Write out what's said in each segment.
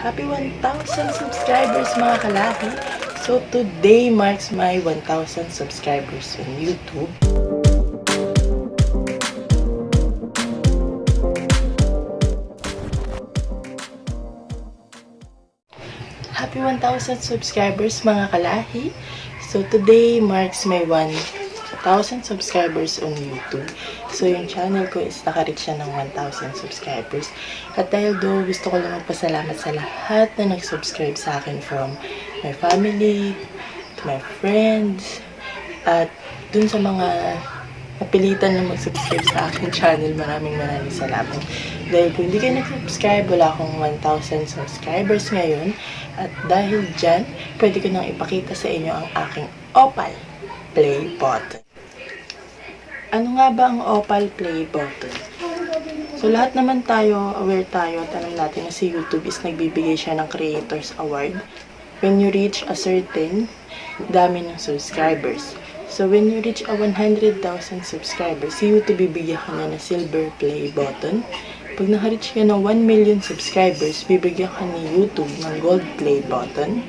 Happy 1,000 subscribers mga kalahi! So today marks my 1,000 subscribers on YouTube. Happy 1,000 subscribers mga kalahi! So today marks my 1,000 subscribers on YouTube. So yung channel ko is naka-reach siya ng 1,000 subscribers. At dahil do, gusto ko lang magpasalamat sa lahat na nag-subscribe sa akin, from my family, to my friends, at dun sa mga napilitan na mag-subscribe sa aking channel. Maraming salamat. Dahil kung hindi kayo nag-subscribe, wala akong 1,000 subscribers ngayon. At dahil dyan, pwede ko nang ipakita sa inyo ang aking Opal Play button. Ano nga ba ang Opal Play button? So lahat naman tayo, aware tayo at alam natin na si YouTube is nagbibigay siya ng Creators Award when you reach a certain dami ng subscribers. So when you reach a 100,000 subscribers, si YouTube bibigyan ka na ng Silver Play button. Pag naka-reach ka ng 1 million subscribers, bibigyan ka ni YouTube ng Gold Play button.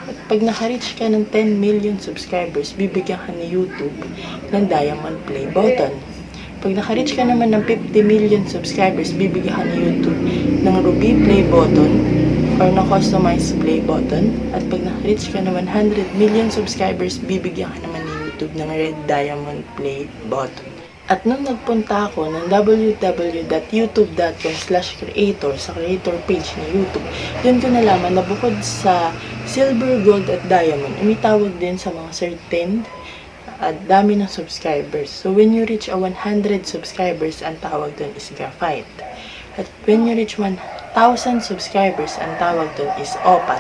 At pag naka-reach ka ng 10 million subscribers, bibigyan ka ni YouTube ng Diamond Play button. Pag naka-reach ka naman ng 50 million subscribers, bibigyan ka ni YouTube ng Ruby Play button or ng Customized Play button. At pag naka-reach ka ng 100 million subscribers, bibigyan ka naman ni YouTube ng Red Diamond Play button. At nung nagpunta ako ng www.youtube.com/creator sa creator page ni YouTube, doon ko nalaman na bukod sa Silver, Gold at Diamond, umitawag din sa mga certain at dami ng subscribers. So when you reach a 100 subscribers, ang tawag doon is Graphite. At when you reach 1,000 subscribers, ang tawag doon is Opal.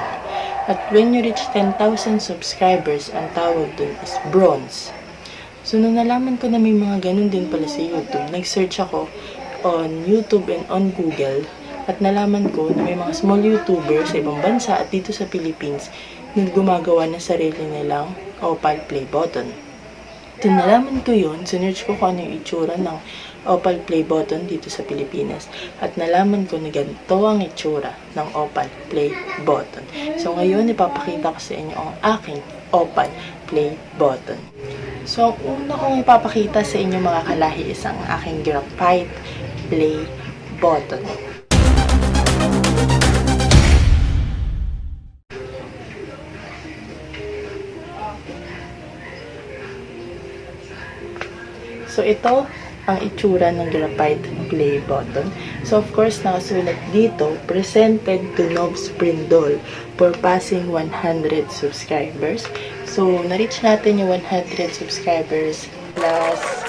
At when you reach 10,000 subscribers, ang tawag doon is Bronze. So, nung nalaman ko na may mga ganun din pala sa YouTube, nag-search ako on YouTube and on Google at nalaman ko na may mga small YouTubers sa ibang bansa at dito sa Philippines na gumagawa na sarili nilang Opal Play button. Nung nalaman ko yun, sinearch ko kung ano yung itsura ng Opal Play button dito sa Pilipinas at nalaman ko na ganito ang itsura ng Opal Play button. So, ngayon ipapakita ko sa inyo ang aking Opal Play button. So, ang una kong ipapakita sa inyo mga kalahi is ang aking Graphite Play button. So, ito ang itsura ng Graphite Play button. So, of course, nakasulat dito, presented to Novs Prindol for passing 100 subscribers. So, na-reach natin yung 100 subscribers last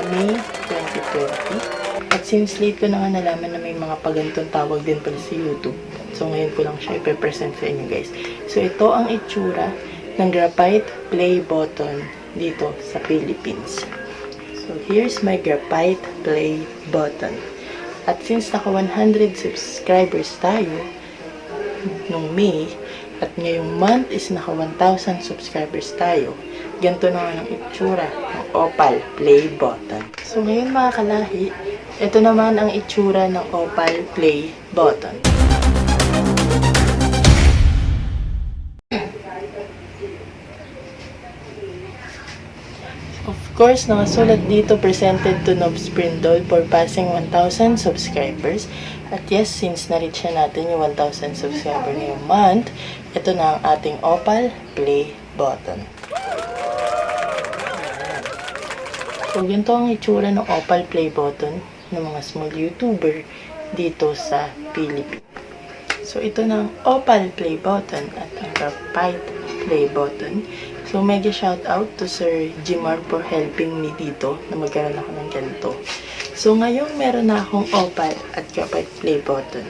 May 2020. At since late ko na nga nalaman na may mga pagantong tawag din pala sa YouTube. So, ngayon ko lang siya ipe-present sa inyo guys. So, ito ang itsura ng Graphite Play button dito sa Philippines. So, here's my Graphite Play button. At since naka 100 subscribers tayo nung May, at ngayong month is naka 1,000 subscribers tayo, ganito na ang itsura ng Opal Play button. So, ngayon mga kalahi, ito naman ang itsura ng Opal Play button. Of course, nakasulat dito, presented to Novs Prindol for passing 1,000 subscribers. At yes, since na-reach na natin yung 1,000 subscriber ngayong month, ito na ang ating Opal Play button. So, ganito ang itsura ng Opal Play button ng mga small YouTuber dito sa Philippines. So, ito na ang Opal Play button at ang Graphite Play button. So, mega shout out to Sir Jimar for helping me dito na magkaroon ako ng ganito. So, ngayon meron na akong Opal at Graphite Play button.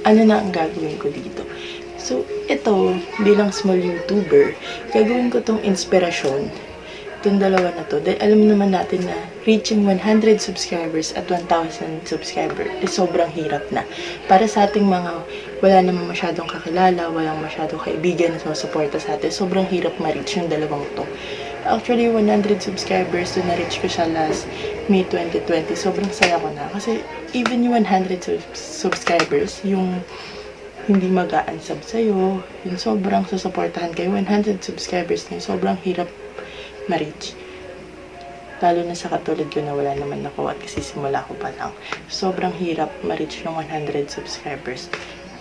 Ano na ang gagawin ko dito? So, ito, bilang small YouTuber, gagawin ko tong inspirasyon. Itong dalawa na to. Dahil alam naman natin na reaching 100 subscribers at 1,000 subscribers is sobrang hirap na. Para sa ating mga wala naman masyadong kakilala, walang masyadong kaibigan na sumusuporta sa atin, sobrang hirap ma-reach yung dalawang to. Actually, 100 subscribers, so na-reach ko siya last May 2020. Sobrang saya ko na. Kasi even yung 100 subscribers, yung hindi mag-a-unsub sa'yo. Yung sobrang susuportahan kayo. 100 subscribers na yun, sobrang hirap ma-reach. Lalo na sa katulad ko na wala naman nakuha at kasi simula ko pa lang. Sobrang hirap ma-reach ng 100 subscribers.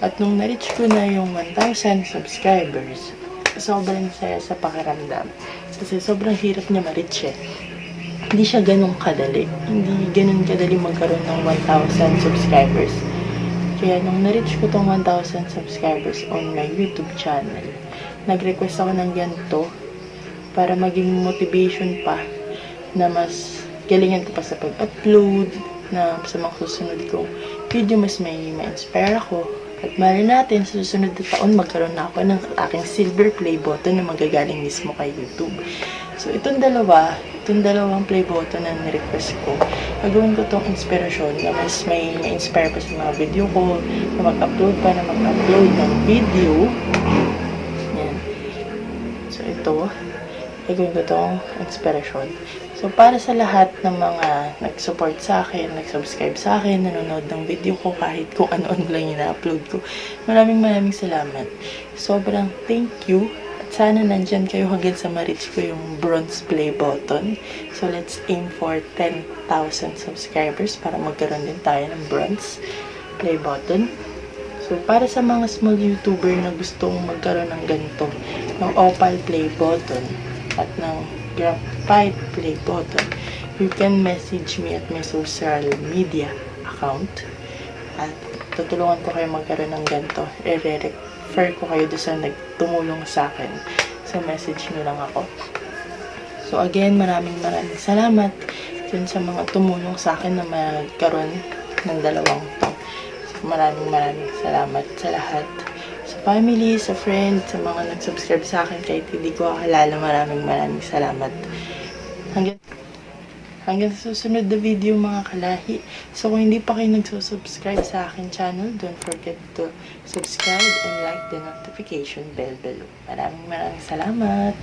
At nung na-reach ko na yung 1,000 subscribers, sobrang saya sa pakiramdam. Kasi sobrang hirap niya ma-reach eh. Hindi siya ganun kadali. Hindi ganun kadali magkaroon ng 1,000 subscribers. Kaya nung na-reach ko tong 1,000 subscribers on my YouTube channel, nag-request ako ng ganito para maging motivation pa na mas galingan ko pa sa pag-upload, na sa mga susunod kong video mas may ma-inspire ako. At mali natin, sa susunod na taon, magkaroon na ako ng aking silver play button na magagaling mismo kay YouTube. So, itong dalawang play button na ni-request ko, gagawin ko itong inspirasyon na mas may ma-inspire pa sa mga video ko, na mag-upload ng video. Yan. So, ito, gagawin ko itong inspirasyon. So, para sa lahat ng mga nag-support sa akin, nag-subscribe sa akin, nanonood ng video ko, kahit kung ano-ano lang yung na-upload ko, maraming salamat. Sobrang thank you. At sana nandyan kayo hanggang sa ma-reach ko yung bronze play button. So, let's aim for 10,000 subscribers para magkaroon din tayo ng bronze play button. So, para sa mga small YouTuber na gustong magkaroon ng ganito, ng opal play button at ng graphite play button, you can message me at my social media account at tutulungan ko kayo magkaroon ng ganito. I-refer ko kayo doon sa nagtumulong sa akin. So, message nyo lang ako. So, again, maraming salamat dun sa mga tumulong sa akin na magkaroon ng dalawang to. So, maraming salamat sa lahat. Sa family, sa friends, sa mga nag-subscribe sa akin kahit hindi ko akala, maraming salamat. Hanggang sa susunod na video mga kalahi. So kung hindi pa kayo nagsusubscribe sa akin channel, don't forget to subscribe and like the notification bell below. Maraming salamat.